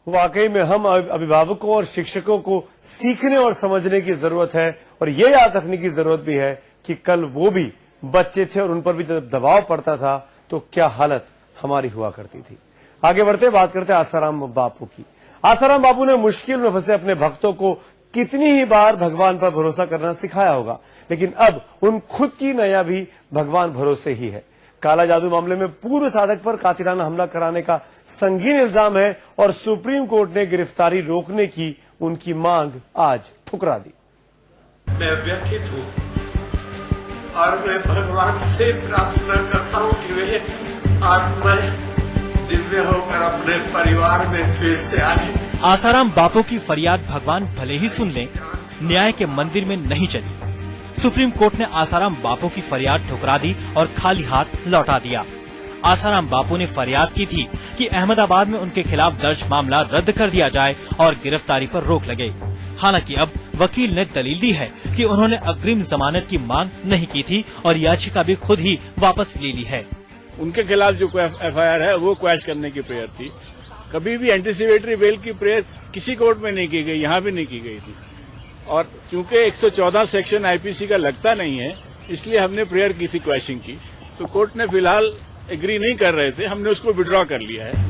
वाकई में हम अभिभावकों और शिक्षकों को सीखने और समझने की जरूरत है और ये याद रखने की जरूरत भी है कि कल वो भी बच्चे थे और उन पर भी जब दबाव पड़ता था तो क्या हालत हमारी हुआ करती थी। आगे बढ़ते बात करते आसाराम बापू की। आसाराम बापू ने मुश्किल में फंसे अपने भक्तों को कितनी ही बार भगवान पर भरोसा करना सिखाया होगा, लेकिन अब उन खुद की नया भी भगवान भरोसे ही है। काला जादू मामले में पूर्व साधक पर कातिलाना हमला कराने का संगीन इल्जाम है और सुप्रीम कोर्ट ने गिरफ्तारी रोकने की उनकी मांग आज ठुकरा दी। मैं व्यथित हूं और मैं भगवान से प्रार्थना करता हूं कि वे आत्माएं दिव्य होकर अपने परिवार में फिर से आए। आसाराम बापू की फरियाद भगवान भले ही सुन ले, न्याय के मंदिर में नहीं चली। सुप्रीम कोर्ट ने आसाराम बापू की फरियाद ठुकरा दी और खाली हाथ लौटा दिया। आसाराम बापू ने फरियाद की थी कि अहमदाबाद में उनके खिलाफ दर्ज मामला रद्द कर दिया जाए और गिरफ्तारी पर रोक लगे। हालांकि अब वकील ने दलील दी है कि उन्होंने अग्रिम जमानत की मांग नहीं की थी और याचिका भी खुद ही वापस ले ली है। उनके खिलाफ जो एफआईआर है वो क्वैश करने की प्रेयर थी। कभी भी एंटीसिपेटरी बेल की प्रेयर किसी कोर्ट में नहीं की गई, यहाँ भी नहीं की गई थी। और चूंकि 114 सेक्शन आईपीसी का लगता नहीं है, इसलिए हमने प्रेयर की थी क्वैशिंग की। तो कोर्ट ने फिलहाल एग्री नहीं कर रहे थे, हमने उसको विड्रॉ कर लिया है।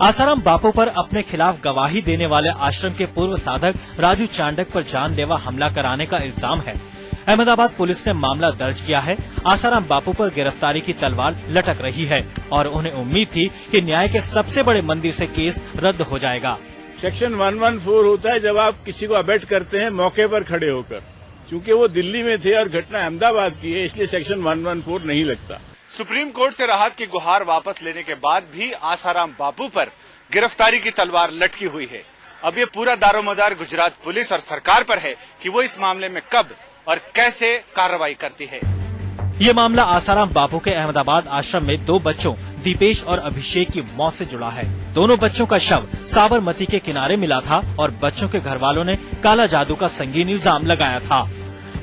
आसाराम बापू पर अपने खिलाफ गवाही देने वाले आश्रम के पूर्व साधक राजू चांडक पर जानलेवा हमला कराने का इल्जाम है। अहमदाबाद पुलिस ने मामला दर्ज किया है। आसाराम बापू पर गिरफ्तारी की तलवार लटक रही है और उन्हें उम्मीद थी कि न्याय के सबसे बड़े मंदिर से केस रद्द हो जाएगा। सेक्शन 114 होता है जब आप किसी को अबेट करते हैं मौके पर खड़े होकर। चूंकि वो दिल्ली में थे और घटना अहमदाबाद की है, इसलिए सेक्शन 114 नहीं लगता। सुप्रीम कोर्ट से राहत की गुहार वापस लेने के बाद भी आसाराम बापू पर गिरफ्तारी की तलवार लटकी हुई है। अब ये पूरा दारोमदार गुजरात पुलिस और सरकार पर है कि वो इस मामले में कब और कैसे कार्रवाई करती है। ये मामला आसाराम बापू के अहमदाबाद आश्रम में 2 बच्चों दीपेश और अभिषेक की मौत से जुड़ा है। दोनों बच्चों का शव साबरमती के किनारे मिला था और बच्चों के घर वालों ने काला जादू का संगीन इल्जाम लगाया था।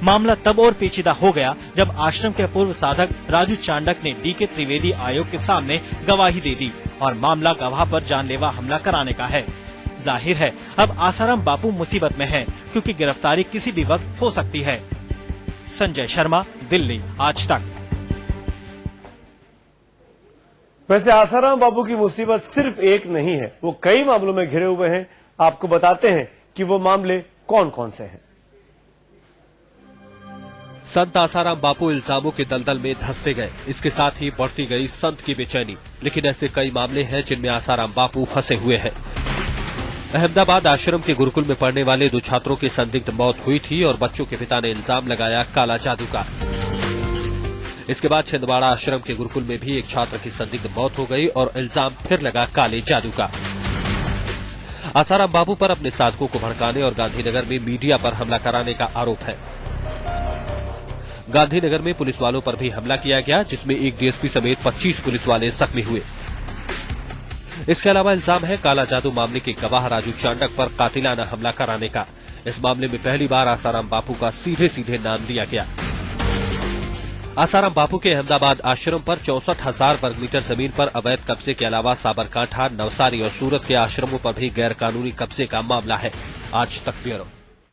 मामला तब और पेचीदा हो गया जब आश्रम के पूर्व साधक राजू चांडक ने डी के त्रिवेदी आयोग के सामने गवाही दे दी और मामला गवाह पर जानलेवा हमला कराने का है। जाहिर है अब आसाराम बापू मुसीबत में हैं, क्योंकि गिरफ्तारी किसी भी वक्त हो सकती है। संजय शर्मा, दिल्ली, आज तक। वैसे आसाराम बापू की मुसीबत सिर्फ एक नहीं है, वो कई मामलों में घिरे हुए हैं। आपको बताते हैं कि वो मामले कौन कौन से हैं। संत आसाराम बापू इल्जामों के दलदल में धंसते गए, इसके साथ ही बढ़ती गई संत की बेचैनी। लेकिन ऐसे कई मामले हैं जिनमें आसाराम बापू फंसे हुए हैं। अहमदाबाद आश्रम के गुरुकुल में पढ़ने वाले 2 छात्रों की संदिग्ध मौत हुई थी और बच्चों के पिता ने इल्जाम लगाया काला जादू का। इसके बाद छिंदवाड़ा आश्रम के गुरुकुल में भी एक छात्र की संदिग्ध मौत हो गई और इल्जाम फिर लगा काले जादू का। आसाराम बापू पर अपने साधकों को भड़काने और गांधीनगर में मीडिया पर हमला कराने का आरोप है। गांधीनगर में पुलिस वालों पर भी हमला किया गया, जिसमें एक डीएसपी समेत 25 पुलिस वाले जख्मी हुए। इसके अलावा इल्जाम है काला जादू मामले के गवाह राजू चांडक पर कातिलाना हमला कराने का। इस मामले में पहली बार आसाराम बापू का सीधे सीधे नाम लिया गया। आसाराम बापू के अहमदाबाद आश्रम पर 64,000 वर्ग मीटर जमीन पर अवैध कब्जे के अलावा साबरकांठा, नवसारी और सूरत के आश्रमों पर भी गैर कानूनी कब्जे का मामला है। आज तक ब्यूरो।